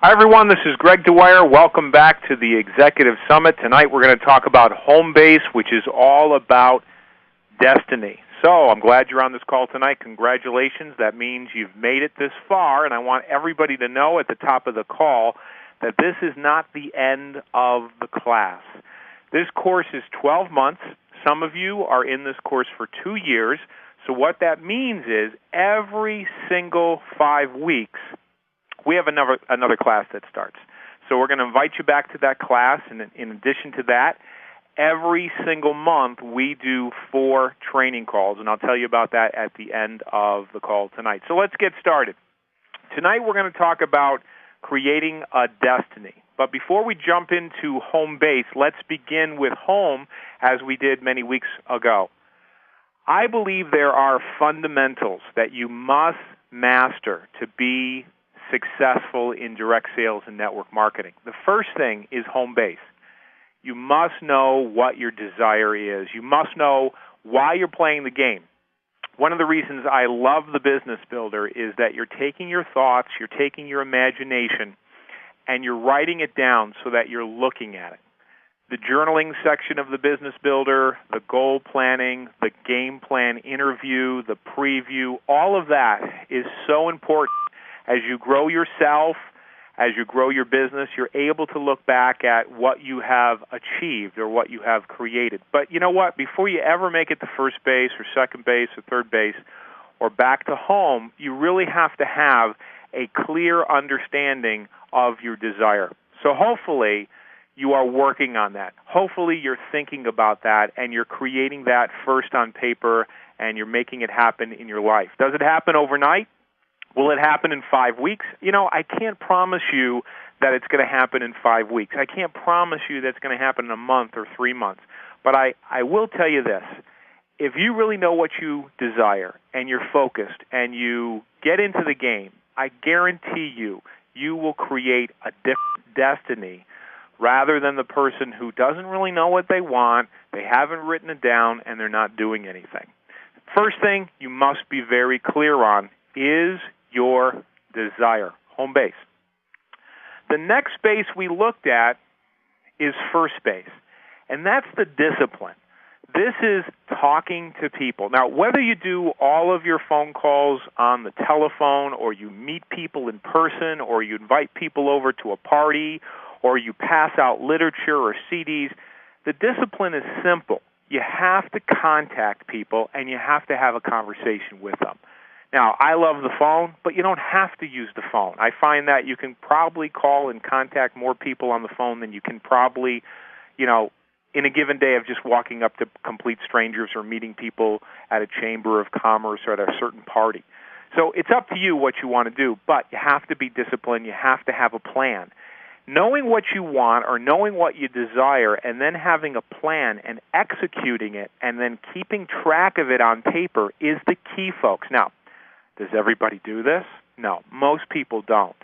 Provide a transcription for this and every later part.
Hi, everyone. This is Greg Dwyer. Welcome back to the Executive Summit. Tonight we're going to talk about home base, which is all about destiny. So I'm glad you're on this call tonight. Congratulations. That means you've made it this far, and I want everybody to know at the top of the call that this is not the end of the class. This course is 12 months. Some of you are in this course for 2 years. So what that means is every single 5 weeks, we have another class that starts. So we're going to invite you back to that class, and in addition to that, every single month we do 4 training calls, and I'll tell you about that at the end of the call tonight. So let's get started. Tonight we're going to talk about creating a destiny. But before we jump into home base, let's begin with home as we did many weeks ago. I believe there are fundamentals that you must master to be successful in direct sales and network marketing. The first thing is home base. You must know what your desire is. You must know why you're playing the game. One of the reasons I love the Business Builder is that you're taking your thoughts, you're taking your imagination, and you're writing it down so that you're looking at it. The journaling section of the Business Builder, the goal planning, the game plan interview, the preview, all of that is so important. As you grow yourself, as you grow your business, you're able to look back at what you have achieved or what you have created. But you know what? Before you ever make it to first base or second base or third base or back to home, you really have to have a clear understanding of your desire. So hopefully you are working on that. Hopefully you're thinking about that and you're creating that first on paper and you're making it happen in your life. Does it happen overnight? Will it happen in 5 weeks? You know, I can't promise you that it's going to happen in 5 weeks. I can't promise you that it's going to happen in a month or 3 months. But I will tell you this. If you really know what you desire and you're focused and you get into the game, I guarantee you will create a different destiny rather than the person who doesn't really know what they want, they haven't written it down, and they're not doing anything. First thing you must be very clear on is your desire, home base. The next base we looked at is first base, and that's the discipline. This is talking to people. Now, whether you do all of your phone calls on the telephone or you meet people in person or you invite people over to a party or you pass out literature or CDs, the discipline is simple. You have to contact people and you have to have a conversation with them. Now, I love the phone, but you don't have to use the phone. I find that you can probably call and contact more people on the phone than you can probably, in a given day of just walking up to complete strangers or meeting people at a chamber of commerce or at a certain party. So it's up to you what you want to do, but you have to be disciplined. You have to have a plan. Knowing what you want or knowing what you desire and then having a plan and executing it and then keeping track of it on paper is the key, folks. Now, does everybody do this? No, most people don't.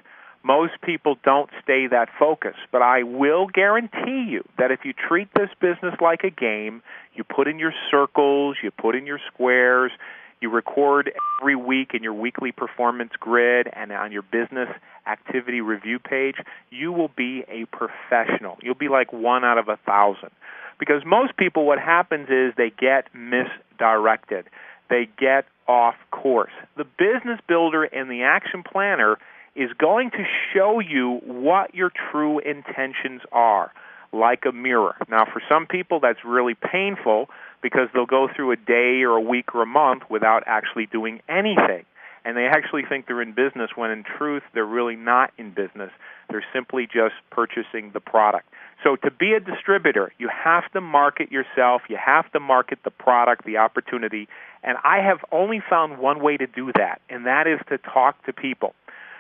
Most people don't stay that focused, but I will guarantee you that if you treat this business like a game, you put in your circles, you put in your squares, you record every week in your weekly performance grid and on your business activity review page, you will be a professional. You'll be like 1 out of 1,000. Because most people, what happens is they get misdirected. They get off course. The Business Builder and the Action Planner is going to show you what your true intentions are, like a mirror. Now, for some people, that's really painful because they'll go through a day or a week or a month without actually doing anything. And they actually think they're in business when, in truth, they're really not in business. They're simply just purchasing the product. So to be a distributor, you have to market yourself. You have to market the product, the opportunity. And I have only found one way to do that, and that is to talk to people.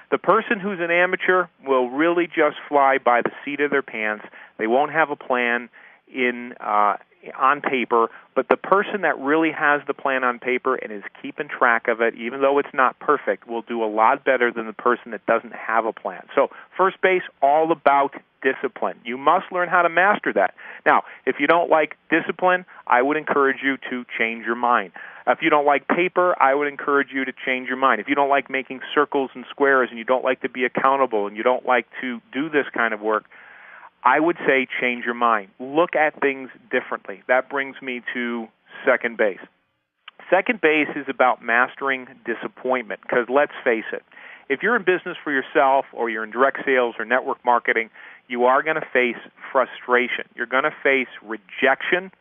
The person who's an amateur will really just fly by the seat of their pants. They won't have a plan on paper, but the person that really has the plan on paper and is keeping track of it, even though it's not perfect, will do a lot better than the person that doesn't have a plan. So first base, all about discipline. You must learn how to master that. Now, if you don't like discipline, I would encourage you to change your mind. If you don't like paper, I would encourage you to change your mind. If you don't like making circles and squares and you don't like to be accountable and you don't like to do this kind of work, I would say change your mind. Look at things differently. That brings me to second base. Second base is about mastering disappointment, because let's face it, if you're in business for yourself or you're in direct sales or network marketing, you are going to face frustration. You're going to face rejection,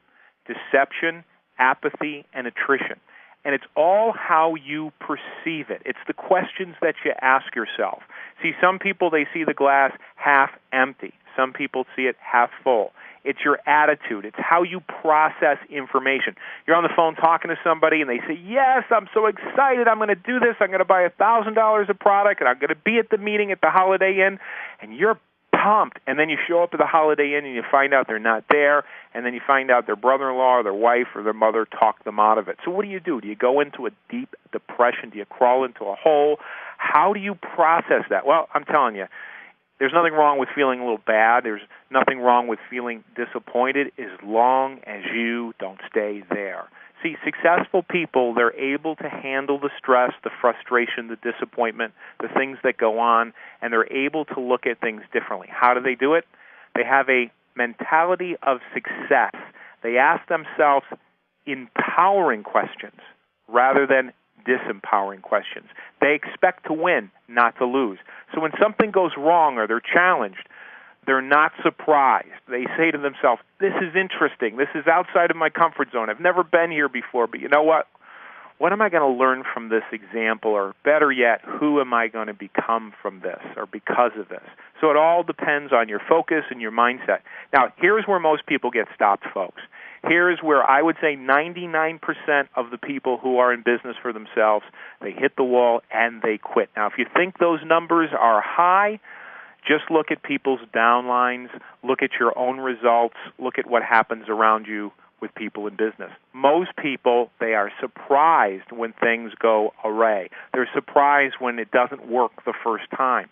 deception, apathy, and attrition. And it's all how you perceive it. It's the questions that you ask yourself. See, some people, they see the glass half empty. Some people see it half full. It's your attitude. It's how you process information. You're on the phone talking to somebody, and they say, yes, I'm so excited. I'm going to do this. I'm going to buy $1,000 of product, and I'm going to be at the meeting at the Holiday Inn. And you're pumped. And then you show up to the Holiday Inn, and you find out they're not there. And then you find out their brother-in-law or their wife or their mother talked them out of it. So what do? Do you go into a deep depression? Do you crawl into a hole? How do you process that? Well, I'm telling you, there's nothing wrong with feeling a little bad. There's nothing wrong with feeling disappointed as long as you don't stay there. See, successful people, they're able to handle the stress, the frustration, the disappointment, the things that go on, and they're able to look at things differently. How do they do it? They have a mentality of success. They ask themselves empowering questions rather than disempowering questions. They expect to win, not to lose. So when something goes wrong or they're challenged, they're not surprised. They say to themselves, this is interesting. This is outside of my comfort zone. I've never been here before, but you know what? What am I going to learn from this example? Or better yet, who am I going to become from this or because of this? So it all depends on your focus and your mindset. Now, here's where most people get stopped, folks. Here's where I would say 99% of the people who are in business for themselves, they hit the wall and they quit. Now, if you think those numbers are high, just look at people's downlines, look at your own results, look at what happens around you with people in business. Most people, they are surprised when things go awry. They're surprised when it doesn't work the first time.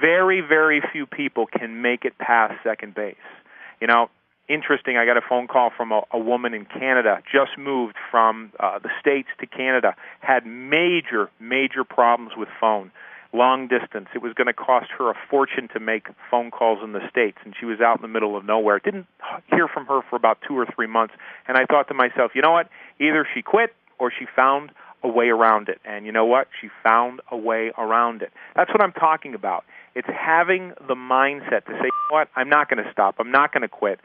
Very, very few people can make it past second base. You know, interesting, I got a phone call from a woman in Canada, just moved from the States to Canada, had major, major problems with phone, long distance. It was going to cost her a fortune to make phone calls in the States, and she was out in the middle of nowhere. Didn't hear from her for about 2 or 3 months, and I thought to myself, you know what, either she quit or she found a way around it. And you know what? She found a way around it. That's what I'm talking about. It's having the mindset to say, you know what, I'm not going to stop. I'm not going to quit.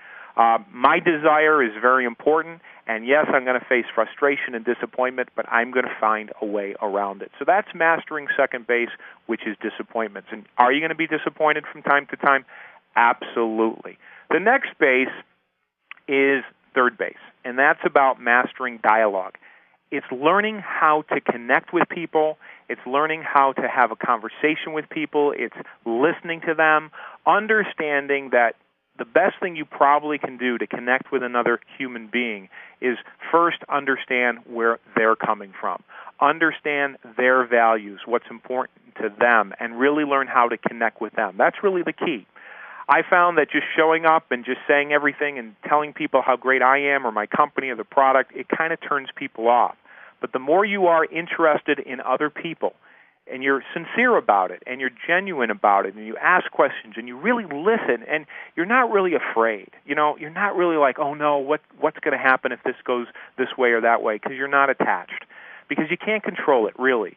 My desire is very important, and yes, I'm going to face frustration and disappointment, but I'm going to find a way around it. So that's mastering second base, which is disappointments. And are you going to be disappointed from time to time? Absolutely. The next base is third base, and that's about mastering dialogue. It's learning how to connect with people. It's learning how to have a conversation with people. It's listening to them, understanding that the best thing you probably can do to connect with another human being is first understand where they're coming from, understand their values, what's important to them, and really learn how to connect with them. That's really the key. I found that just showing up and just saying everything and telling people how great I am or my company or the product, it kind of turns people off. But the more you are interested in other people, and you're sincere about it, and you're genuine about it, and you ask questions, and you really listen, and you're not really afraid. You know, you're not really like, oh no, what's going to happen if this goes this way or that way, because you're not attached, because you can't control it, really.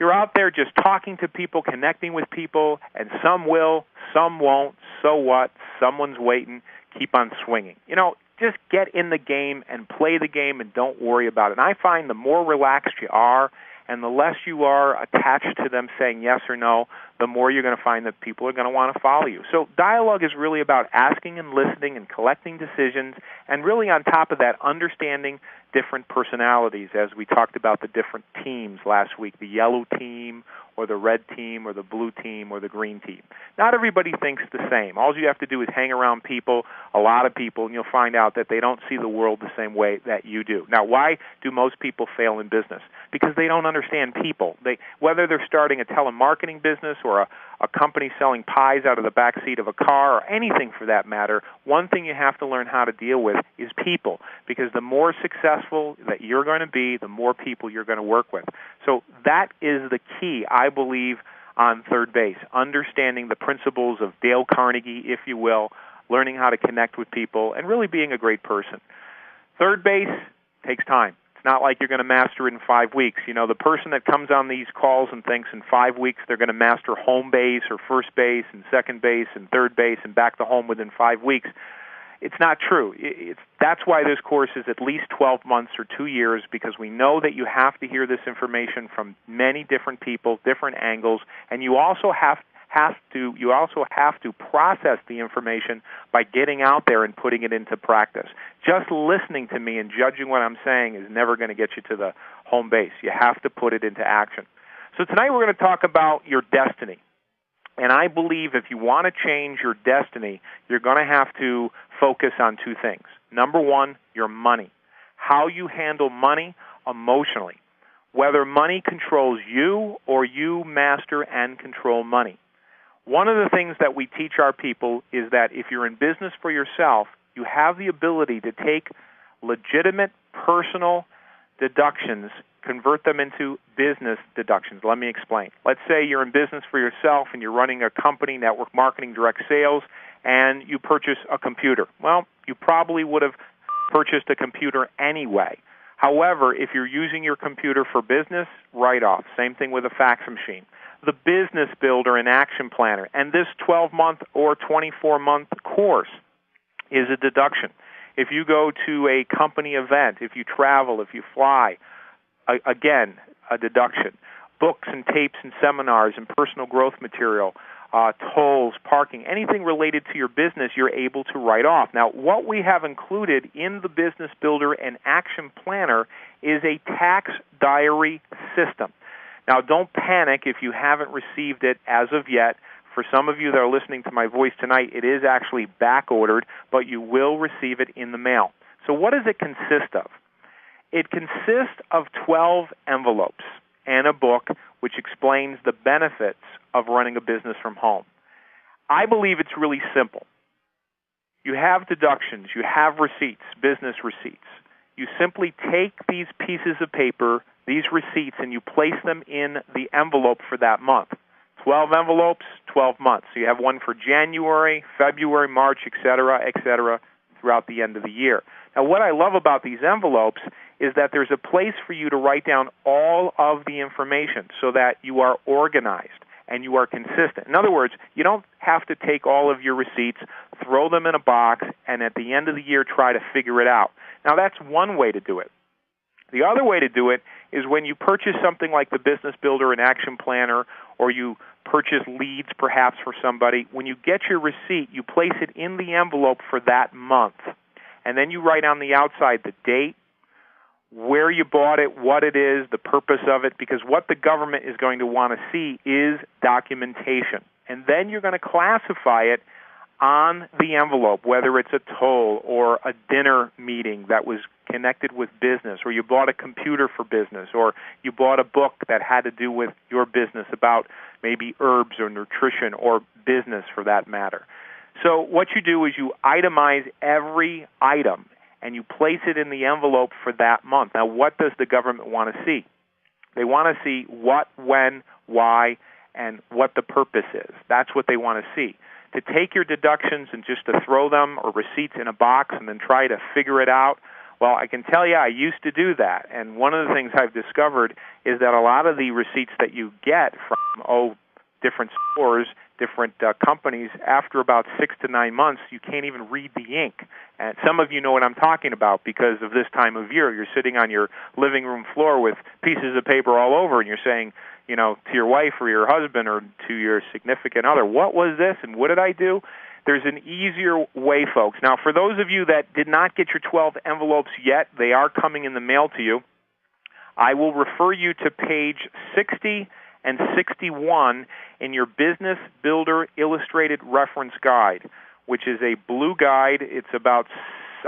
You're out there just talking to people, connecting with people, and some will, some won't, so what, someone's waiting, keep on swinging. You know, just get in the game and play the game and don't worry about it. And I find the more relaxed you are, and the less you are attached to them saying yes or no, the more you're going to find that people are going to want to follow you. So dialogue is really about asking and listening and collecting decisions, and really on top of that, understanding different personalities, as we talked about the different teams last week, the yellow team or the red team or the blue team or the green team. Not everybody thinks the same. All you have to do is hang around people, a lot of people, and you'll find out that they don't see the world the same way that you do. Now, why do most people fail in business? Because they don't understand people. Whether they're starting a telemarketing business or a company selling pies out of the back seat of a car, or anything for that matter, one thing you have to learn how to deal with is people, because the more successful that you're going to be, the more people you're going to work with. So that is the key, I believe, on third base, understanding the principles of Dale Carnegie, if you will, learning how to connect with people, and really being a great person. Third base takes time. It's not like you're going to master it in 5 weeks. You know, the person that comes on these calls and thinks in 5 weeks they're going to master home base or first base and second base and third base and back to home within 5 weeks, it's not true. That's why this course is at least 12 months or 2 years, because we know that you have to hear this information from many different people, different angles, and you also have to process the information by getting out there and putting it into practice. Just listening to me and judging what I'm saying is never going to get you to the home base. You have to put it into action. So tonight we're going to talk about your destiny. And I believe if you want to change your destiny, you're going to have to focus on two things. Number one, your money. How you handle money emotionally. Whether money controls you or you master and control money. One of the things that we teach our people is that if you're in business for yourself, you have the ability to take legitimate personal deductions, convert them into business deductions. Let me explain. Let's say you're in business for yourself and you're running a company, network marketing, direct sales, and you purchase a computer. Well, you probably would have purchased a computer anyway. However, if you're using your computer for business, write off. Same thing with a fax machine. The Business Builder and Action Planner, and this 12-month or 24-month course is a deduction. If you go to a company event, if you travel, if you fly, again, a deduction. Books and tapes and seminars and personal growth material, tolls, parking, anything related to your business, you're able to write off. Now, what we have included in the Business Builder and Action Planner is a tax diary system. Now, don't panic if you haven't received it as of yet. For some of you that are listening to my voice tonight, it is actually back-ordered, but you will receive it in the mail. So what does it consist of? It consists of 12 envelopes and a book which explains the benefits of running a business from home. I believe it's really simple. You have deductions, you have receipts, business receipts. You simply take these pieces of paper, these receipts, and you place them in the envelope for that month. 12 envelopes, 12 months. So you have one for January, February, March, et cetera, throughout the end of the year. Now, what I love about these envelopes is that there's a place for you to write down all of the information so that you are organized and you are consistent. In other words, you don't have to take all of your receipts, throw them in a box, and at the end of the year try to figure it out. Now, that's one way to do it. The other way to do it is when you purchase something like the Business Builder and Action Planner, or you purchase leads perhaps for somebody, when you get your receipt, you place it in the envelope for that month. And then you write on the outside the date, where you bought it, what it is, the purpose of it, because what the government is going to want to see is documentation. And then you're going to classify it on the envelope, whether it's a toll or a dinner meeting that was connected with business, or you bought a computer for business, or you bought a book that had to do with your business about maybe herbs or nutrition or business for that matter. So what you do is you itemize every item and you place it in the envelope for that month. Now, what does the government want to see? They want to see what, when, why, and what the purpose is. That's what they want to see. To take your deductions and just to throw them or receipts in a box and then try to figure it out, well, I can tell you I used to do that. And one of the things I've discovered is that a lot of the receipts that you get from, different stores, different companies, after about 6 to 9 months, you can't even read the ink. And some of you know what I'm talking about because of this time of year. You're sitting on your living room floor with pieces of paper all over, and you're saying, you know, to your wife or your husband or to your significant other, what was this and what did I do? There's an easier way, folks. Now, for those of you that did not get your 12 envelopes yet, they are coming in the mail to you. I will refer you to page 60 and 61 in your Business Builder Illustrated Reference Guide, which is a blue guide. It's about,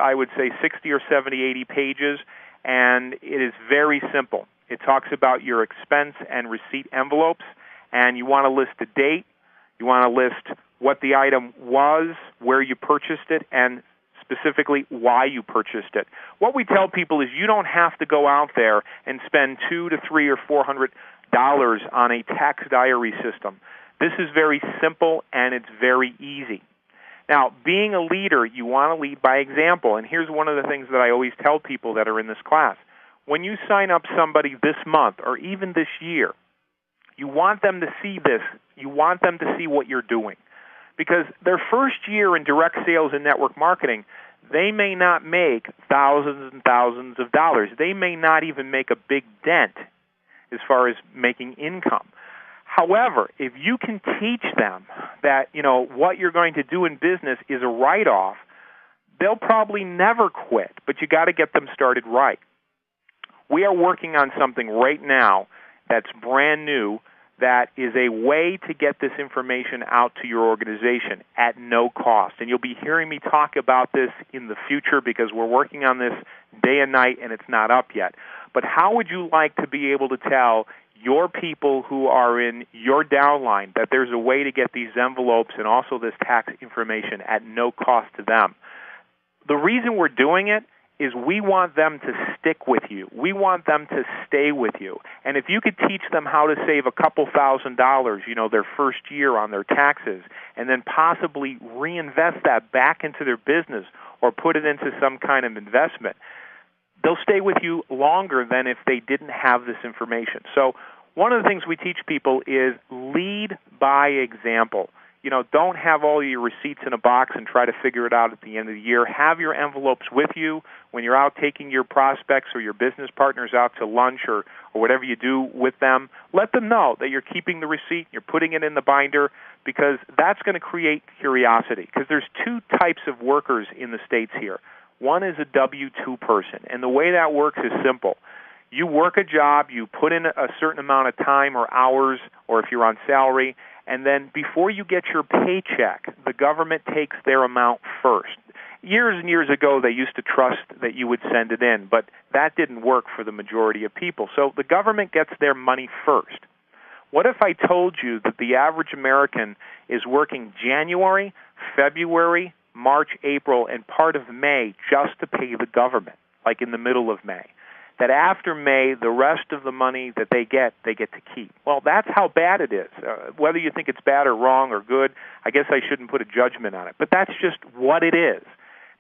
I would say, 60 or 70, 80 pages, and it is very simple. It talks about your expense and receipt envelopes, and you want to list the date, You want to list what the item was, where you purchased it, and specifically why you purchased it. What we tell people is you don't have to go out there and spend $200 to $300 or $400 on a tax diary system. This is very simple and it's very easy. Now, being a leader, you want to lead by example, and here's one of the things that I always tell people that are in this class. When you sign up somebody this month or even this year, you want them to see this. You want them to see what you're doing. Because their first year in direct sales and network marketing, they may not make thousands and thousands of dollars. They may not even make a big dent as far as making income. However, if you can teach them that, what you're going to do in business is a write-off, they'll probably never quit, but you got to get them started right. We are working on something right now that's brand new that is a way to get this information out to your organization at no cost. And you'll be hearing me talk about this in the future because we're working on this day and night and it's not up yet. But how would you like to be able to tell your people who are in your downline that there's a way to get these envelopes and also this tax information at no cost to them? The reason we're doing it is we want them to stick with you. We want them to stay with you. And if you could teach them how to save a couple $1,000s, their first year on their taxes, and then possibly reinvest that back into their business or put it into some kind of investment, they'll stay with you longer than if they didn't have this information. So one of the things we teach people is lead by example. Don't have all your receipts in a box and try to figure it out at the end of the year. Have your envelopes with you when you're out taking your prospects or your business partners out to lunch or whatever you do with them. Let them know that you're keeping the receipt, you're putting it in the binder, because that's going to create curiosity. Because there's two types of workers in the States here. One is a W-2 person, and the way that works is simple. You work a job, you put in a certain amount of time or hours, or if you're on salary, and then before you get your paycheck, the government takes their amount first. Years and years ago, they used to trust that you would send it in, but that didn't work for the majority of people. So the government gets their money first. What if I told you that the average American is working January, February, March, April, and part of May just to pay the government, like in the middle of May? That after May, the rest of the money that they get to keep. Well, that's how bad it is. Whether you think it's bad or wrong or good, I guess I shouldn't put a judgment on it. But that's just what it is.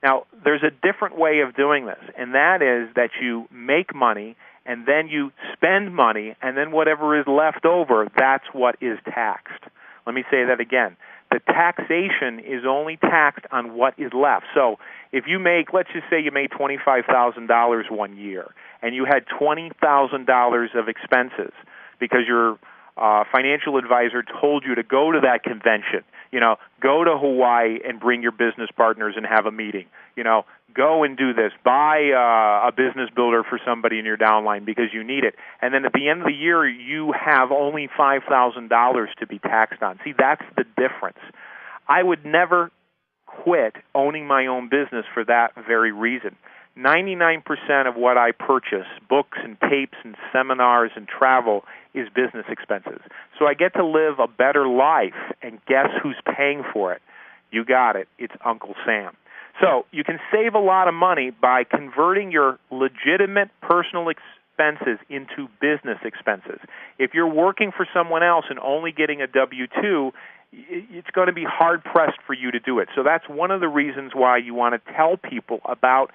Now, there's a different way of doing this, and that is that you make money, and then you spend money, and then whatever is left over, that's what is taxed. Let me say that again. The taxation is only taxed on what is left. So if you make, let's just say you made $25,000 one year, and you had $20,000 of expenses because your financial advisor told you to go to that convention, go to Hawaii and bring your business partners and have a meeting, go and do this, buy a business builder for somebody in your downline because you need it. And then at the end of the year, you have only $5,000 to be taxed on. See, that's the difference. I would never quit owning my own business for that very reason. 99% of what I purchase, books and tapes and seminars and travel, is business expenses. So I get to live a better life, and guess who's paying for it? You got it. It's Uncle Sam. So you can save a lot of money by converting your legitimate personal expenses into business expenses. If you're working for someone else and only getting a W-2, it's going to be hard-pressed for you to do it. So that's one of the reasons why you want to tell people about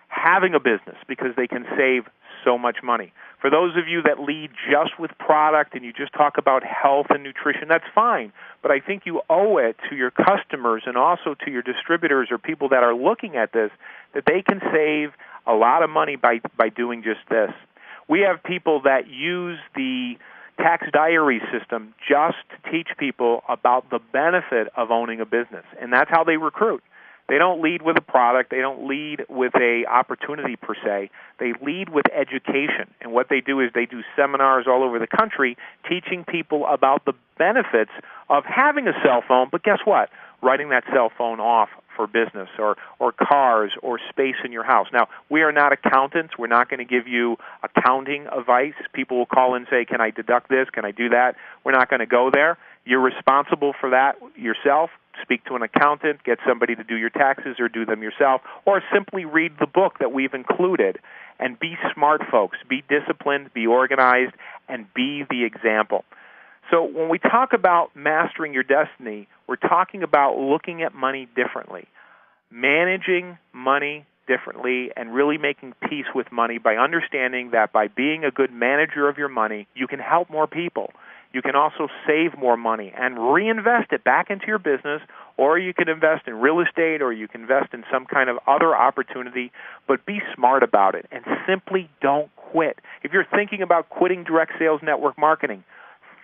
having a business, because they can save so much money. For those of you that lead just with product and you just talk about health and nutrition, that's fine. But I think you owe it to your customers and also to your distributors or people that are looking at this that they can save a lot of money by doing just this. We have people that use the tax diary system just to teach people about the benefit of owning a business, and that's how they recruit. They don't lead with a product. They don't lead with a opportunity per se. They lead with education. And what they do is they do seminars all over the country teaching people about the benefits of having a cell phone, but guess what? Writing that cell phone off for business or cars or space in your house. Now, we are not accountants. We're not going to give you accounting advice. People will call and say, can I deduct this? Can I do that? We're not going to go there. You're responsible for that yourself. Speak to an accountant, get somebody to do your taxes or do them yourself, or simply read the book that we've included. And be smart, folks. Be disciplined, be organized, and be the example. So when we talk about mastering your destiny, we're talking about looking at money differently, managing money differently, and really making peace with money by understanding that by being a good manager of your money, you can help more people. You can also save more money and reinvest it back into your business, or you can invest in real estate, or you can invest in some kind of other opportunity, but be smart about it and simply don't quit. If you're thinking about quitting direct sales network marketing,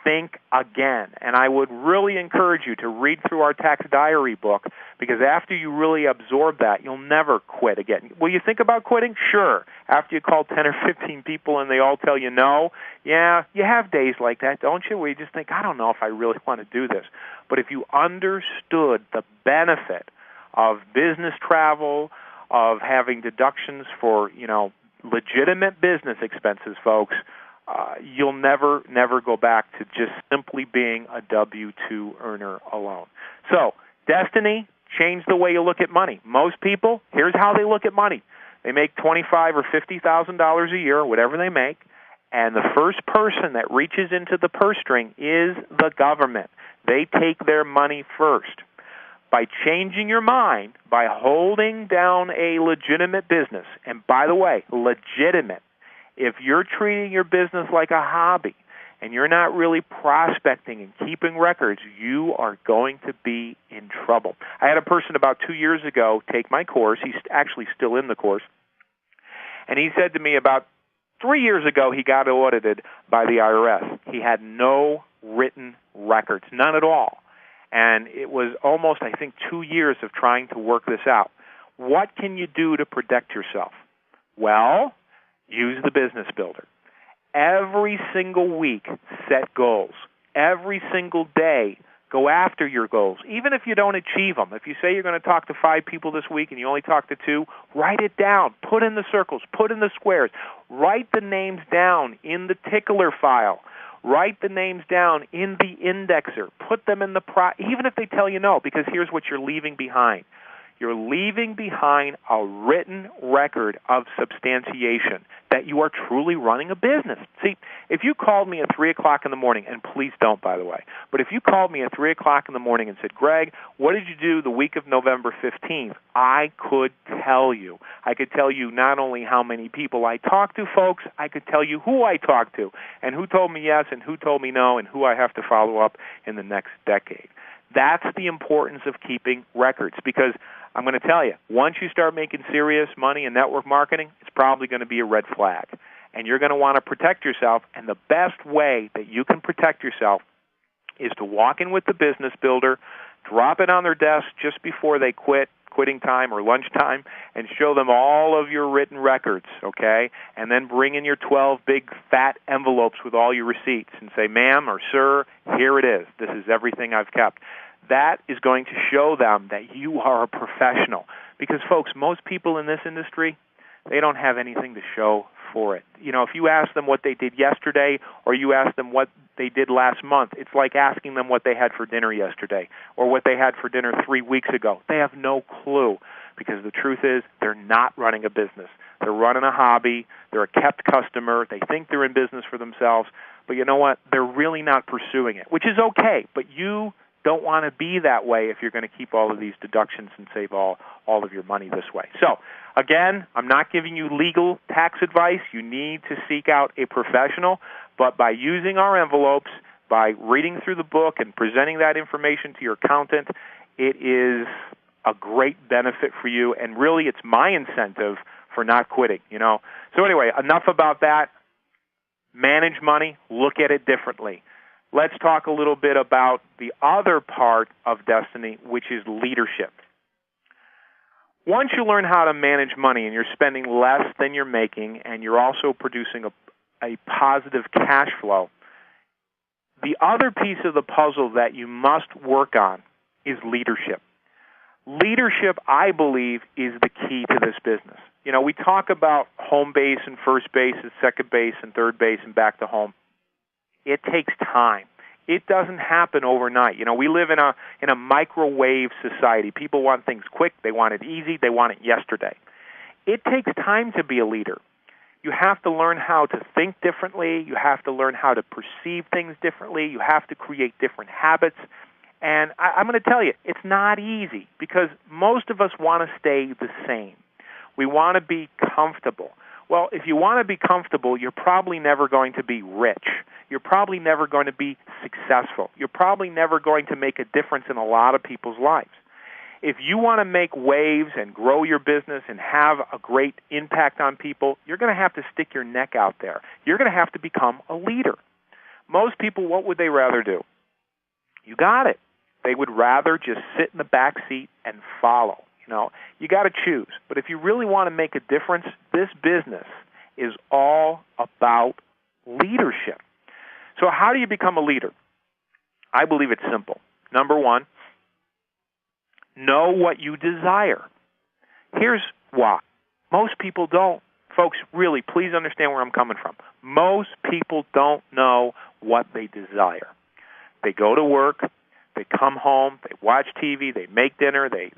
think again. And I would really encourage you to read through our tax diary book, because after you really absorb that, you'll never quit again. Will you think about quitting? Sure. After you call 10 or 15 people and they all tell you no, yeah, you have days like that, don't you, where you just think, I don't know if I really want to do this. But if you understood the benefit of business travel, of having deductions for, legitimate business expenses, folks, you'll never go back to just simply being a W-2 earner alone. So, destiny, change the way you look at money. Most people, here's how they look at money. They make $25,000 or $50,000 a year, whatever they make, and the first person that reaches into the purse string is the government. They take their money first. By changing your mind, by holding down a legitimate business, and by the way, legitimate, if you're treating your business like a hobby and you're not really prospecting and keeping records, you are going to be in trouble. I had a person about 2 years ago take my course. He's actually still in the course. And he said to me about 3 years ago he got audited by the IRS. He had no written records, none at all. And it was almost, 2 years of trying to work this out. What can you do to protect yourself? Well, use the Business Builder. Every single week, set goals. Every single day, go after your goals, even if you don't achieve them. If you say you're going to talk to 5 people this week and you only talk to 2, write it down. Put in the circles. Put in the squares. Write the names down in the tickler file. Write the names down in the indexer. Put them in the even if they tell you no, because here's what you're leaving behind. You're leaving behind a written record of substantiation that you are truly running a business. See, if you called me at 3 o'clock in the morning, and please don't, by the way, but if you called me at 3 o'clock in the morning and said, Greg, what did you do the week of November 15th? I could tell you. I could tell you not only how many people I talked to, folks, I could tell you who I talked to, and who told me yes, and who told me no, and who I have to follow up in the next decade. That's the importance of keeping records, because I'm going to tell you, once you start making serious money in network marketing, it's probably going to be a red flag. And you're going to want to protect yourself, and the best way that you can protect yourself is to walk in with the Business Builder, drop it on their desk just before they quitting time or lunchtime, and show them all of your written records, okay? And then bring in your 12 big fat envelopes with all your receipts and say, ma'am or sir, here it is. This is everything I've kept. That is going to show them that you are a professional. Because, folks, most people in this industry, they don't have anything to show for it. If you ask them what they did yesterday or you ask them what they did last month, it's like asking them what they had for dinner yesterday or what they had for dinner 3 weeks ago. They have no clue, because the truth is they're not running a business. They're running a hobby. They're a kept customer. They think they're in business for themselves. But you know what? They're really not pursuing it, which is okay. But you don't want to be that way if you're going to keep all of these deductions and save all of your money this way. So, again, I'm not giving you legal tax advice. You need to seek out a professional. But by using our envelopes, by reading through the book and presenting that information to your accountant, it is a great benefit for you. And really, it's my incentive for not quitting, So anyway, enough about that. Manage money. Look at it differently. Let's talk a little bit about the other part of destiny, which is leadership. Once you learn how to manage money and you're spending less than you're making and you're also producing a positive cash flow, the other piece of the puzzle that you must work on is leadership. Leadership, I believe, is the key to this business. We talk about home base and first base and second base and third base and back to home. It takes time. It doesn't happen overnight. We live in a microwave society. People want things quick. They want it easy. They want it yesterday. It takes time to be a leader. You have to learn how to think differently. You have to learn how to perceive things differently. You have to create different habits. And I'm going to tell you, it's not easy because most of us want to stay the same. We want to be comfortable. Well, if you want to be comfortable, you're probably never going to be rich. You're probably never going to be successful. You're probably never going to make a difference in a lot of people's lives. If you want to make waves and grow your business and have a great impact on people, you're going to have to stick your neck out there. You're going to have to become a leader. Most people, what would they rather do? You got it. They would rather just sit in the back seat and follow. You got to choose. But if you really want to make a difference, this business is all about leadership. So how do you become a leader? I believe it's simple. Number one, know what you desire. Here's why. Most people don't. Folks, really, please understand where I'm coming from. Most people don't know what they desire. They go to work. They come home, they watch TV, they make dinner, they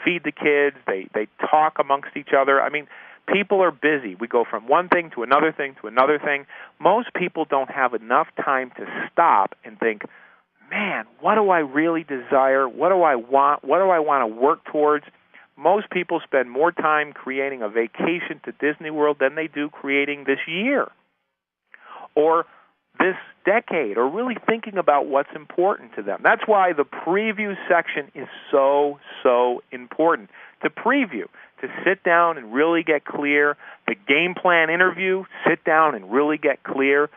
feed the kids, they talk amongst each other. I mean, people are busy. We go from one thing to another thing to another thing. Most people don't have enough time to stop and think, man, what do I really desire? What do I want? What do I want to work towards? Most people spend more time creating a vacation to Disney World than they do creating this year or this decade, or really thinking about what's important to them. That's why the preview section is so important. To preview, to sit down and really get clear. The game plan interview, sit down and really get clear.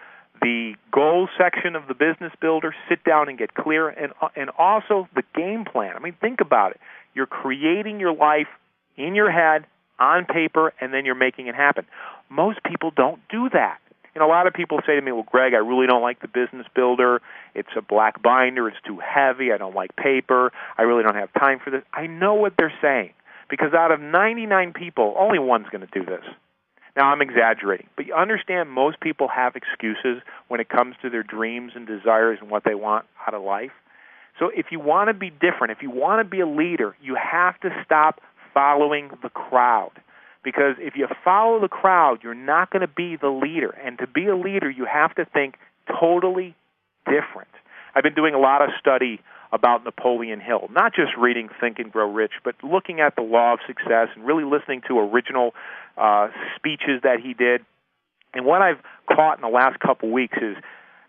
The goals section of the business builder, sit down and get clear. And also the game plan. I mean, think about it. You're creating your life in your head, on paper, and then you're making it happen. Most people don't do that. A lot of people say to me, well, Greg, I really don't like the business builder. It's a black binder. It's too heavy. I don't like paper. I really don't have time for this. I know what they're saying because out of 99 people, only one's going to do this. Now, I'm exaggerating, but you understand most people have excuses when it comes to their dreams and desires and what they want out of life. So if you want to be different, if you want to be a leader, you have to stop following the crowd. Because if you follow the crowd, you're not going to be the leader. And to be a leader, you have to think totally different. I've been doing a lot of study about Napoleon Hill, not just reading Think and Grow Rich, but looking at the Law of Success and really listening to original speeches that he did. And what I've caught in the last couple weeks is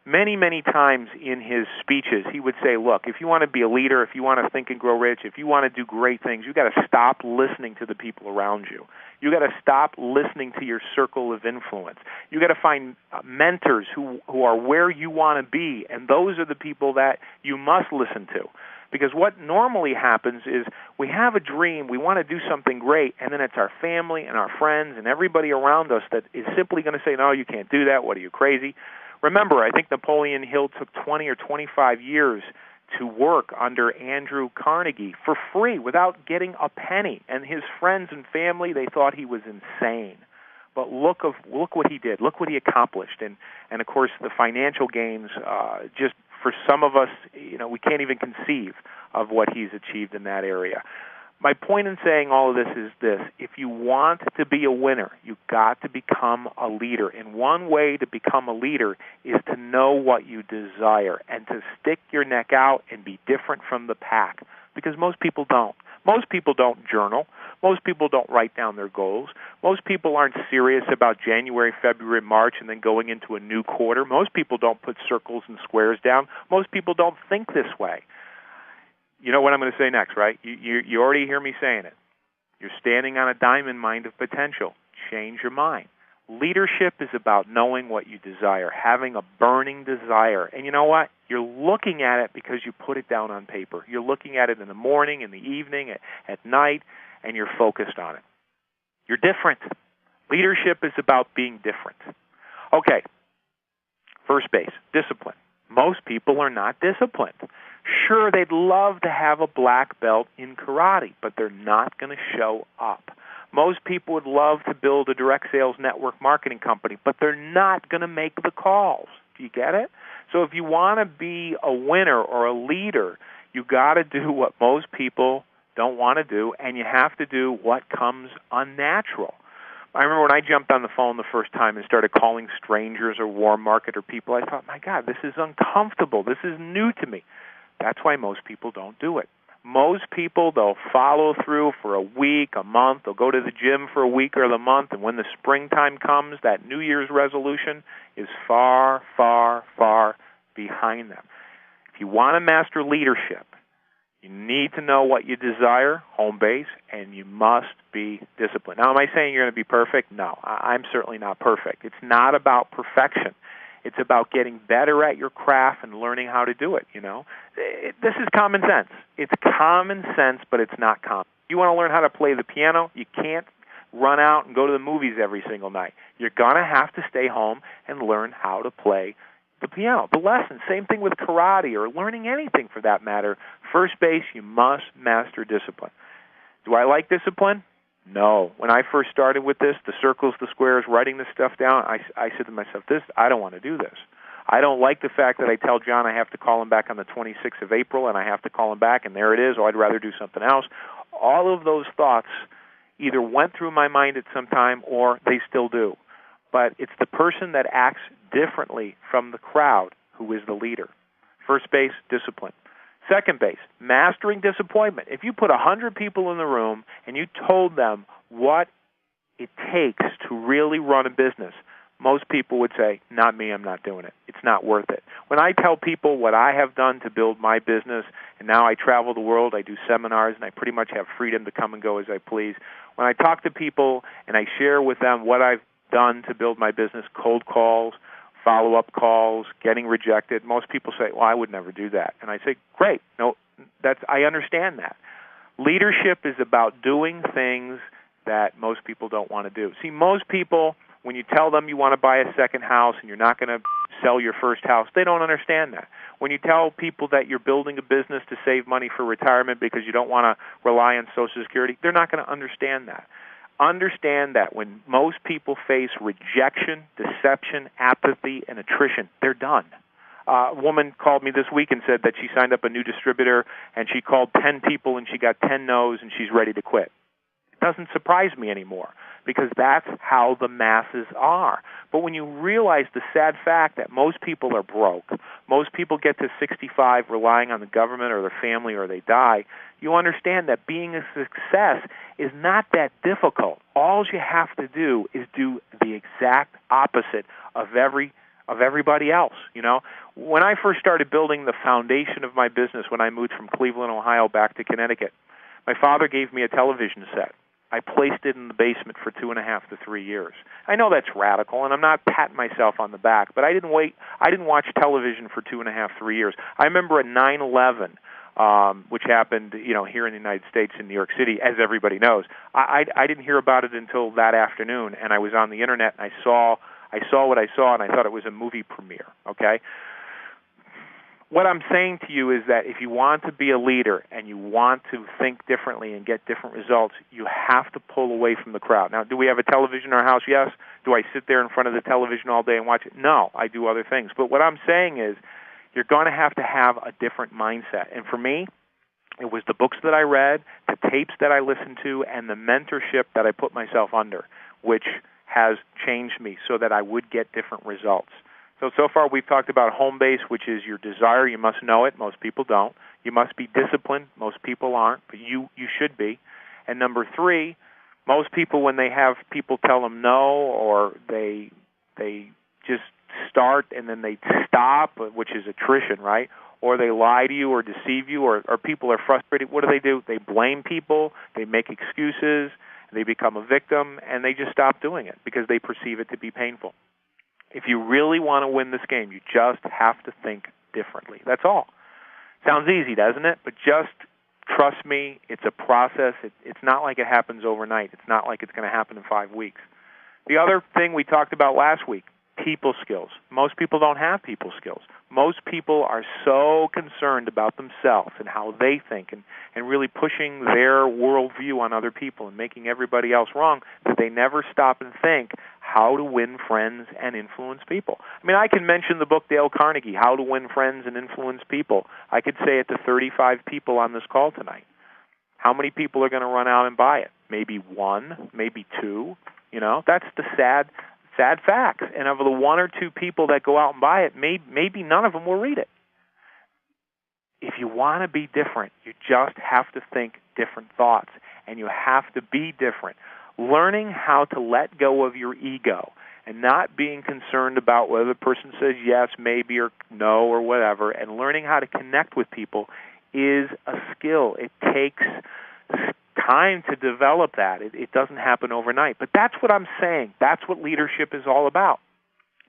many times in his speeches, he would say, look, if you want to be a leader, if you want to think and grow rich, if you want to do great things, you've got to stop listening to the people around you. You've got to stop listening to your circle of influence. You've got to find mentors who are where you want to be, and those are the people that you must listen to. Because what normally happens is we have a dream, we want to do something great, and then it's our family and our friends and everybody around us that is simply going to say, no, you can't do that, what are you, crazy? Remember, I think Napoleon Hill took 20 or 25 years to work under Andrew Carnegie for free without getting a penny. And his friends and family, they thought he was insane. But look what he did. Look what he accomplished. And of course, the financial gains, just for some of us, we can't even conceive of what he's achieved in that area. My point in saying all of this is this. If you want to be a winner, you've got to become a leader. And one way to become a leader is to know what you desire and to stick your neck out and be different from the pack, because most people don't. Most people don't journal. Most people don't write down their goals. Most people aren't serious about January, February, March, and then going into a new quarter. Most people don't put circles and squares down. Most people don't think this way. You know what I'm going to say next, right? You already hear me saying it. You're standing on a diamond mine of potential. Change your mind. Leadership is about knowing what you desire, having a burning desire. And you know what? You're looking at it because you put it down on paper. You're looking at it in the morning, in the evening, at night, and you're focused on it. You're different. Leadership is about being different. Okay, first base, discipline. Most people are not disciplined. Sure, they'd love to have a black belt in karate, but they're not going to show up. Most people would love to build a direct sales network marketing company, but they're not going to make the calls. Do you get it? So if you want to be a winner or a leader, you got to do what most people don't want to do, and you have to do what comes unnatural. I remember when I jumped on the phone the first time and started calling strangers or warm market or people, I thought, my God, this is uncomfortable. This is new to me. That's why most people don't do it. Most people, they'll follow through for a week, a month. They'll go to the gym for a week or the month, and when the springtime comes, that New Year's resolution is far, far, far behind them. If you want to master leadership, you need to know what you desire, home base, and you must be disciplined. Now, am I saying you're going to be perfect? No, I'm certainly not perfect. It's not about perfection. It's about getting better at your craft and learning how to do it, This is common sense. It's common sense, but it's not common. You want to learn how to play the piano, you can't run out and go to the movies every single night. You're going to have to stay home and learn how to play the piano. The lesson, same thing with karate or learning anything for that matter. First base, you must master discipline. Do I like discipline? No. When I first started with this, the circles, the squares, writing this stuff down, I said to myself, I don't want to do this. I don't like the fact that I tell John I have to call him back on the 26th of April, and I have to call him back, and there it is, or I'd rather do something else. All of those thoughts either went through my mind at some time or they still do. But it's the person that acts differently from the crowd who is the leader. First base, discipline. Second base, mastering disappointment. If you put 100 people in the room and you told them what it takes to really run a business, most people would say, not me, I'm not doing it. It's not worth it. When I tell people what I have done to build my business, and now I travel the world, I do seminars, and I pretty much have freedom to come and go as I please. When I talk to people and I share with them what I've done to build my business, cold calls, follow-up calls, getting rejected, most people say, well, I would never do that. And I say, great. No, I understand that. Leadership is about doing things that most people don't want to do. See, most people, when you tell them you want to buy a second house and you're not going to sell your first house, they don't understand that. When you tell people that you're building a business to save money for retirement because you don't want to rely on Social Security, they're not going to understand that. Understand that when most people face rejection, deception, apathy, and attrition, they're done. A woman called me this week and said that she signed up a new distributor, and she called 10 people, and she got 10 no's, and she's ready to quit. It doesn't surprise me anymore because that's how the masses are. But when you realize the sad fact that most people are broke, most people get to 65 relying on the government or their family or they die, you understand that being a success is not that difficult. All you have to do is do the exact opposite of everybody else. When I first started building the foundation of my business when I moved from Cleveland, Ohio back to Connecticut, my father gave me a television set. I placed it in the basement for 2.5 to 3 years. I know that's radical, and I'm not patting myself on the back, but I didn't watch television for 2.5, 3 years. I remember at 9/11, which happened, here in the United States in New York City, as everybody knows. I didn't hear about it until that afternoon, and I was on the internet, and I saw what I saw, and I thought it was a movie premiere. Okay. What I'm saying to you is that if you want to be a leader and you want to think differently and get different results, you have to pull away from the crowd. Now, do we have a television in our house? Yes. Do I sit there in front of the television all day and watch it? No, I do other things. But what I'm saying is you're going to have a different mindset. And for me, it was the books that I read, the tapes that I listened to, and the mentorship that I put myself under, which has changed me so that I would get different results. So far we've talked about home base, which is your desire. You must know it. Most people don't. You must be disciplined. Most people aren't, but you should be. And number 3, most people, when they have people tell them no, or they just start and then they stop, which is attrition, right? Or they lie to you or deceive you, or people are frustrated, what do? They blame people. They make excuses. They become a victim, and they just stop doing it because they perceive it to be painful. If you really want to win this game, you just have to think differently. That's all. Sounds easy, doesn't it? But just trust me, it's a process. It's not like it happens overnight. It's not like it's going to happen in 5 weeks. The other thing we talked about last week, people skills. Most people don't have people skills. Most people are so concerned about themselves and how they think and really pushing their worldview on other people and making everybody else wrong that they never stop and think, How to Win Friends and Influence People. I mean, I can mention the book Dale Carnegie, How to Win Friends and Influence People. I could say it to 35 people on this call tonight. How many people are going to run out and buy it? Maybe one, maybe two. You know, that's the sad facts. And of the one or two people that go out and buy it, maybe none of them will read it. If you want to be different, you just have to think different thoughts, and you have to be different. Learning how to let go of your ego and not being concerned about whether the person says yes, maybe, or no, or whatever, and learning how to connect with people is a skill. It takes time to develop that. It doesn't happen overnight. But that's what I'm saying. That's what leadership is all about.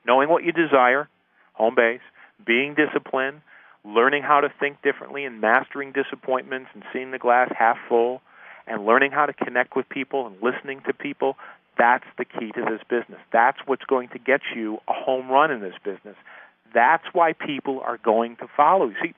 Knowing what you desire, home base, being disciplined, learning how to think differently and mastering disappointments and seeing the glass half full, and learning how to connect with people and listening to people. That's the key to this business. That's what's going to get you a home run in this business. That's why people are going to follow you. See,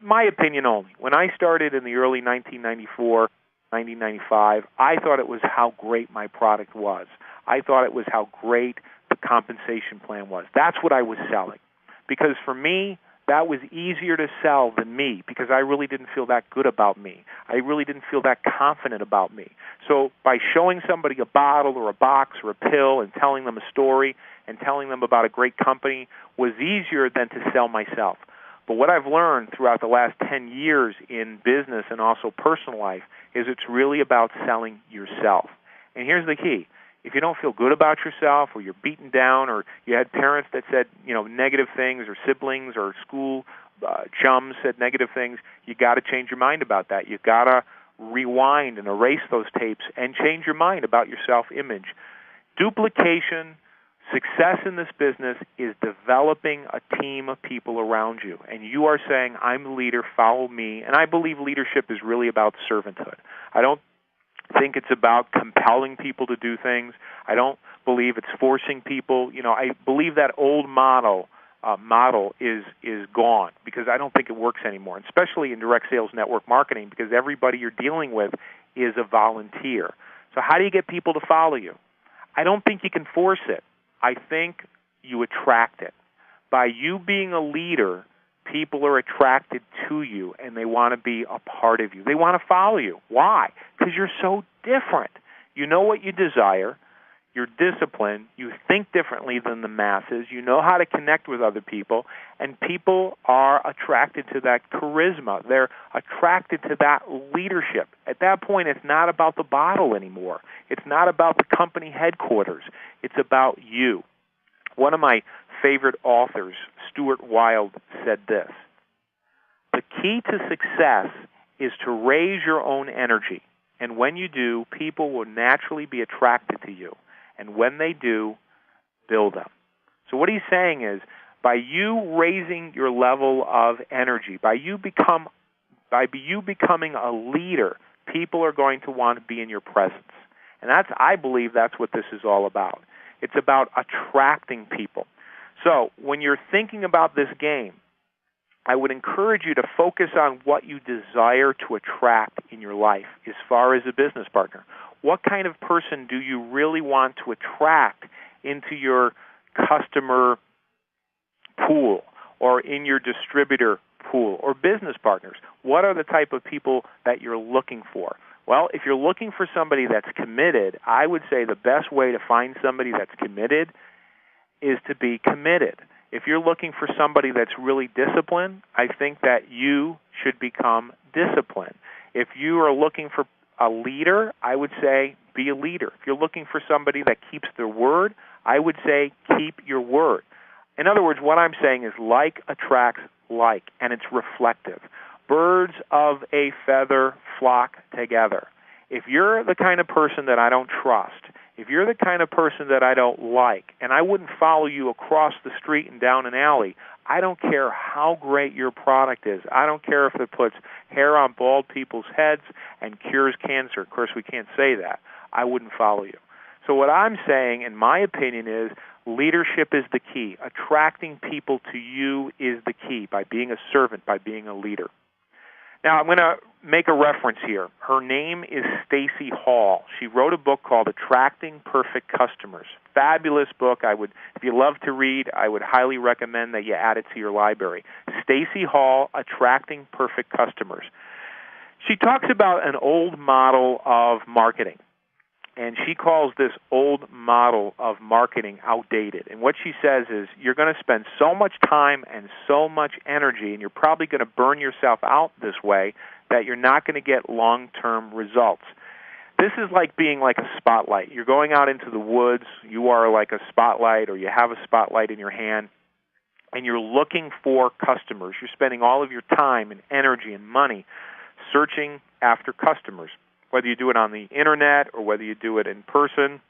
my opinion only. When I started in the early 1994, 1995, I thought it was how great my product was. I thought it was how great the compensation plan was. That's what I was selling. Because for me, that was easier to sell than me, because I really didn't feel that good about me. I really didn't feel that confident about me. So by showing somebody a bottle or a box or a pill and telling them a story and telling them about a great company was easier than to sell myself. But what I've learned throughout the last 10 years in business and also personal life is it's really about selling yourself. And here's the key. If you don't feel good about yourself, or you're beaten down, or you had parents that said, negative things, or siblings or school chums said negative things, you got to change your mind about that. You got to rewind and erase those tapes and change your mind about your self-image. Duplication, success in this business is developing a team of people around you. And you are saying, I'm the leader, follow me. And I believe leadership is really about servanthood. I don't think it's about compelling people to do things. I don't believe it's forcing people. I believe that old model is gone, because I don't think it works anymore, especially in direct sales network marketing, because everybody you're dealing with is a volunteer. So how do you get people to follow you? I don't think you can force it. I think you attract it. By you being a leader, people are attracted to you, and they want to be a part of you. They want to follow you. Why? Because you're so different. You know what you desire. You're disciplined. You think differently than the masses. You know how to connect with other people, and people are attracted to that charisma. They're attracted to that leadership. At that point, it's not about the bottle anymore. It's not about the company headquarters. It's about you. One of my favorite authors, Stuart Wilde, said this: the key to success is to raise your own energy, and when you do, people will naturally be attracted to you, and when they do, build them. So what he's saying is, by you raising your level of energy, by you becoming a leader, people are going to want to be in your presence. And I believe that's what this is all about. It's about attracting people. So when you're thinking about this game, I would encourage you to focus on what you desire to attract in your life as far as a business partner. What kind of person do you really want to attract into your customer pool or in your distributor pool or business partners? What are the type of people that you're looking for? Well, if you're looking for somebody that's committed, I would say the best way to find somebody that's committed is to be committed. If you're looking for somebody that's really disciplined, I think that you should become disciplined. If you are looking for a leader, I would say be a leader. If you're looking for somebody that keeps their word, I would say keep your word. In other words, what I'm saying is like attracts like, and it's reflective. Birds of a feather flock together. If you're the kind of person that I don't trust, if you're the kind of person that I don't like, and I wouldn't follow you across the street and down an alley, I don't care how great your product is. I don't care if it puts hair on bald people's heads and cures cancer. Of course, we can't say that. I wouldn't follow you. So what I'm saying, in my opinion, is leadership is the key. Attracting people to you is the key by being a servant, by being a leader. Now, I'm going to make a reference here. Her name is Stacy Hall. She wrote a book called Attracting Perfect Customers. Fabulous book. If you love to read, I would highly recommend that you add it to your library. Stacy Hall, Attracting Perfect Customers. She talks about an old model of marketing, and she calls this old model of marketing outdated. And what she says is you're going to spend so much time and so much energy, and you're probably going to burn yourself out this way, that you're not going to get long-term results. This is like being like a spotlight. You're going out into the woods, you are like a spotlight, or you have a spotlight in your hand, and you're looking for customers. You're spending all of your time and energy and money searching after customers, whether you do it on the internet or whether you do it in person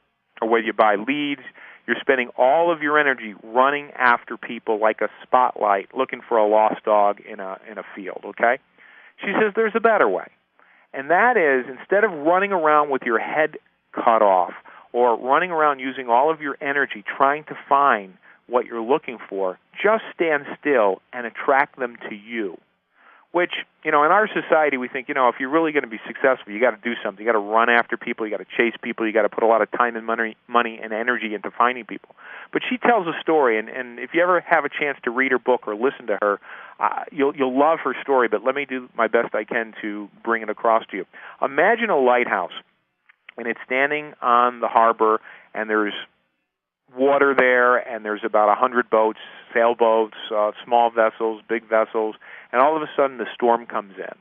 or whether you buy leads. You're spending all of your energy running after people like a spotlight, looking for a lost dog in a field, okay? She says there's a better way, and that is instead of running around with your head cut off or running around using all of your energy trying to find what you're looking for, just stand still and attract them to you. Which, in our society, we think, if you're really going to be successful, you got to do something. You got to run after people. You got to chase people. You got to put a lot of time and money and energy into finding people. But she tells a story, and if you ever have a chance to read her book or listen to her, you'll love her story. But let me do my best I can to bring it across to you. Imagine a lighthouse, and it's standing on the harbor, and there's water there, and there's about 100 boats, sailboats, small vessels, big vessels, and all of a sudden the storm comes in.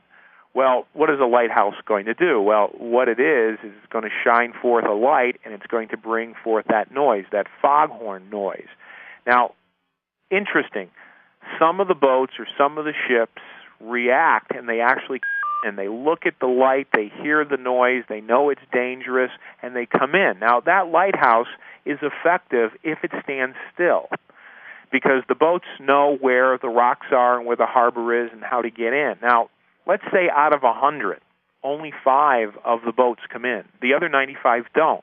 Well, what is a lighthouse going to do? Well, what it is it's going to shine forth a light, and it's going to bring forth that noise, that foghorn noise. Now, interesting, some of the boats or some of the ships react, and they look at the light, they hear the noise, they know it's dangerous, and they come in. Now, that lighthouse is effective if it stands still, because the boats know where the rocks are and where the harbor is and how to get in. Now, let's say out of 100, only 5 of the boats come in. The other 95 don't.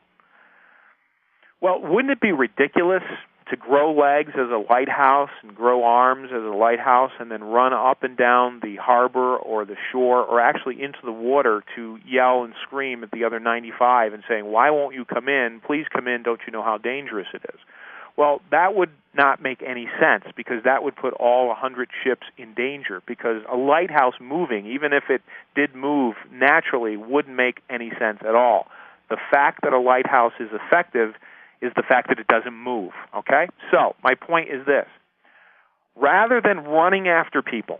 Well, wouldn't it be ridiculous to grow legs as a lighthouse and grow arms as a lighthouse and then run up and down the harbor or the shore or actually into the water to yell and scream at the other 95 and saying, why won't you come in? Please come in. Don't you know how dangerous it is? Well, that would not make any sense, because that would put all 100 ships in danger, because a lighthouse moving, even if it did move naturally, wouldn't make any sense at all. The fact that a lighthouse is effective is the fact that it doesn't move, okay? So my point is this. Rather than running after people,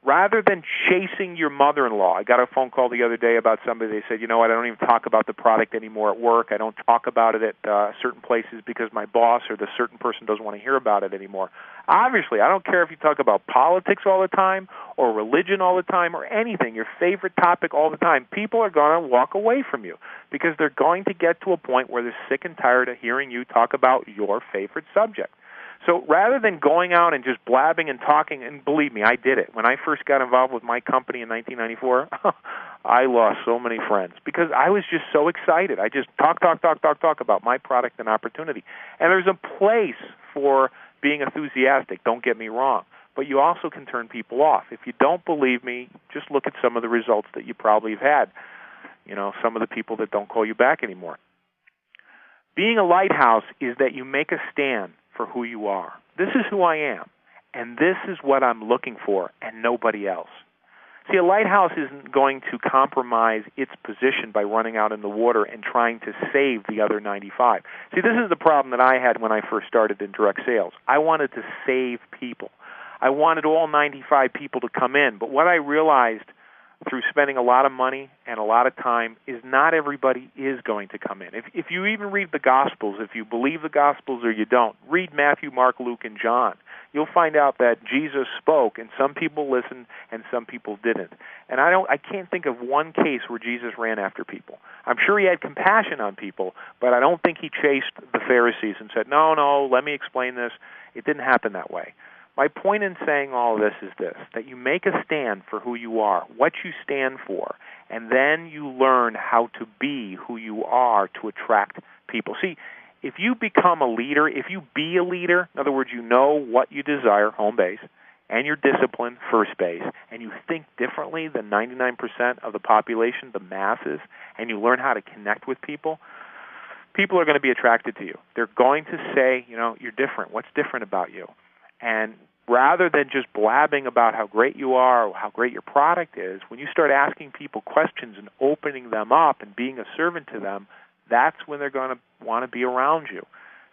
rather than chasing your mother-in-law, I got a phone call the other day about somebody, they said, you know what, I don't even talk about the product anymore at work. I don't talk about it at certain places because my boss or the certain person doesn't want to hear about it anymore. Obviously, I don't care if you talk about politics all the time or religion all the time or anything, your favorite topic all the time. People are going to walk away from you because they're going to get to a point where they're sick and tired of hearing you talk about your favorite subject. So rather than going out and just blabbing and talking, and believe me, I did it. When I first got involved with my company in 1994, I lost so many friends because I was just so excited. I just talk about my product and opportunity. And there's a place for being enthusiastic, don't get me wrong. But you also can turn people off. If you don't believe me, just look at some of the results that you probably have had. Some of the people that don't call you back anymore. Being a lighthouse is that you make a stand for who you are. This is who I am, and this is what I'm looking for, and nobody else. See, a lighthouse isn't going to compromise its position by running out in the water and trying to save the other 95. See, this is the problem that I had when I first started in direct sales. I wanted to save people. I wanted all 95 people to come in, but what I realized through spending a lot of money and a lot of time is not everybody is going to come in. If you even read the Gospels, if you believe the Gospels or you don't, read Matthew, Mark, Luke, and John. You'll find out that Jesus spoke, and some people listened and some people didn't. And I can't think of one case where Jesus ran after people. I'm sure he had compassion on people, but I don't think he chased the Pharisees and said, no, let me explain this. It didn't happen that way. My point in saying all of this is this, that you make a stand for who you are, what you stand for, and then you learn how to be who you are to attract people. See, if you become a leader, if you be a leader, in other words, you know what you desire, home base, and you're disciplined, first base, and you think differently than 99% of the population, the masses, and you learn how to connect with people, people are going to be attracted to you. They're going to say, you're different. What's different about you? And rather than just blabbing about how great you are or how great your product is, when you start asking people questions and opening them up and being a servant to them, that's when they're going to want to be around you.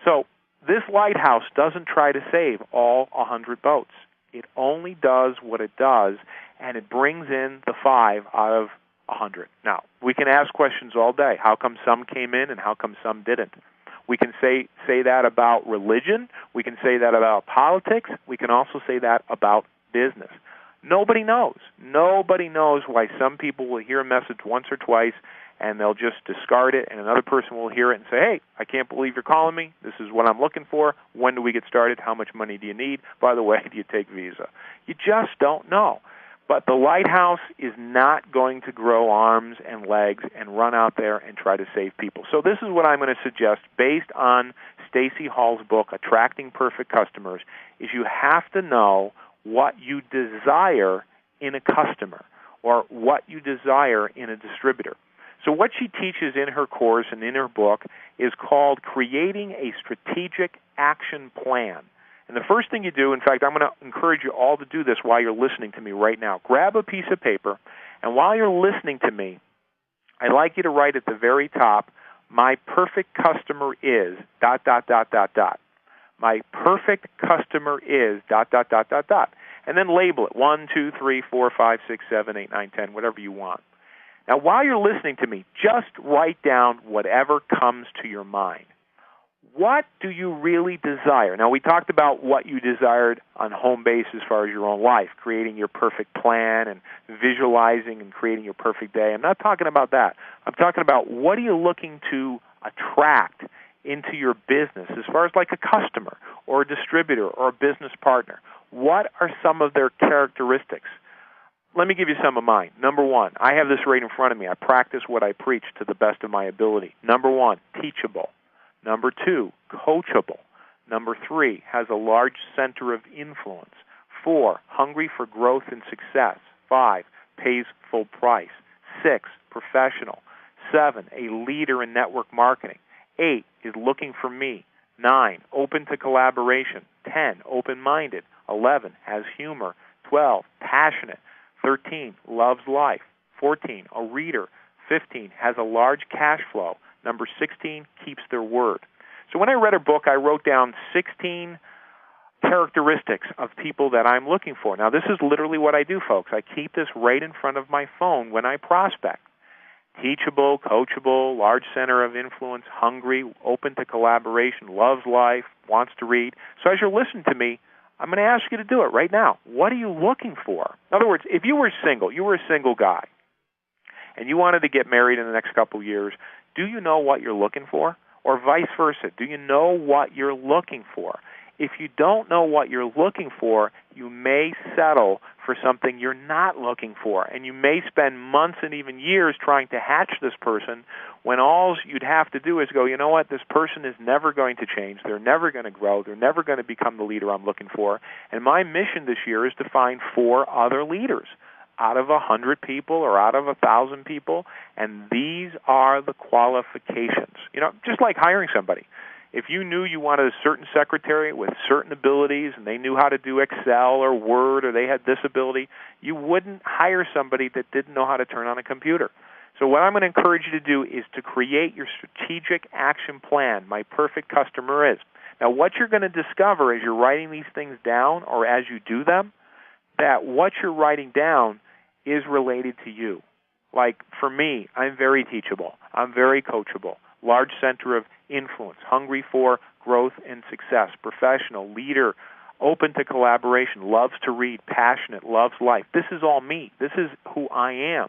So this lighthouse doesn't try to save all 100 boats. It only does what it does, and it brings in the 5 out of 100. Now, we can ask questions all day. How come some came in and how come some didn't? We can say that about religion. We can say that about politics. We can also say that about business. Nobody knows. Nobody knows why some people will hear a message once or twice and they'll just discard it, and another person will hear it and say, hey, I can't believe you're calling me. This is what I'm looking for. When do we get started? How much money do you need? By the way, do you take Visa? You just don't know. But the lighthouse is not going to grow arms and legs and run out there and try to save people. So this is what I'm going to suggest based on Stacy Hall's book, Attracting Perfect Customers, is you have to know what you desire in a customer or what you desire in a distributor. So what she teaches in her course and in her book is called Creating a Strategic Action Plan. And the first thing you do, in fact, I'm going to encourage you all to do this while you're listening to me right now. Grab a piece of paper, and while you're listening to me, I'd like you to write at the very top, my perfect customer is ... My perfect customer is ... And then label it 1, 2, 3, 4, 5, 6, 7, 8, 9, 10, whatever you want. Now, while you're listening to me, just write down whatever comes to your mind. What do you really desire? Now, we talked about what you desired on home base as far as your own life, creating your perfect plan and visualizing and creating your perfect day. I'm not talking about that. I'm talking about what are you looking to attract into your business as far as like a customer or a distributor or a business partner. What are some of their characteristics? Let me give you some of mine. Number 1, I have this right in front of me. I practice what I preach to the best of my ability. Number 1, teachable. Number 2, coachable. Number 3, has a large center of influence. 4, hungry for growth and success. 5, pays full price. 6, professional. 7, a leader in network marketing. 8, is looking for me. 9, open to collaboration. 10, open-minded. 11, has humor. 12, passionate. 13, loves life. 14, a reader. 15, has a large cash flow. Number 16, keeps their word. So when I read her book, I wrote down 16 characteristics of people that I'm looking for. Now, this is literally what I do, folks. I keep this right in front of my phone when I prospect. Teachable, coachable, large center of influence, hungry, open to collaboration, loves life, wants to read. So as you're listening to me, I'm going to ask you to do it right now. What are you looking for? In other words, if you were a single guy, and you wanted to get married in the next couple of years, do you know what you're looking for? Or vice versa, do you know what you're looking for? If you don't know what you're looking for, you may settle for something you're not looking for, and you may spend months and even years trying to hatch this person when all you'd have to do is go, you know what, this person is never going to change, they're never going to grow, they're never going to become the leader I'm looking for, and my mission this year is to find 4 other leaders out of 100 people or out of 1,000 people, and these are the qualifications. Just like hiring somebody. If you knew you wanted a certain secretary with certain abilities and they knew how to do Excel or Word or they had this ability, you wouldn't hire somebody that didn't know how to turn on a computer. So what I'm going to encourage you to do is to create your strategic action plan, my perfect customer is. Now, what you're going to discover as you're writing these things down or as you do them, that what you're writing down is related to you. Like for me, I'm very teachable. I'm very coachable. Large center of influence, hungry for growth and success, professional, leader, open to collaboration, loves to read, passionate, loves life. This is all me. This is who I am.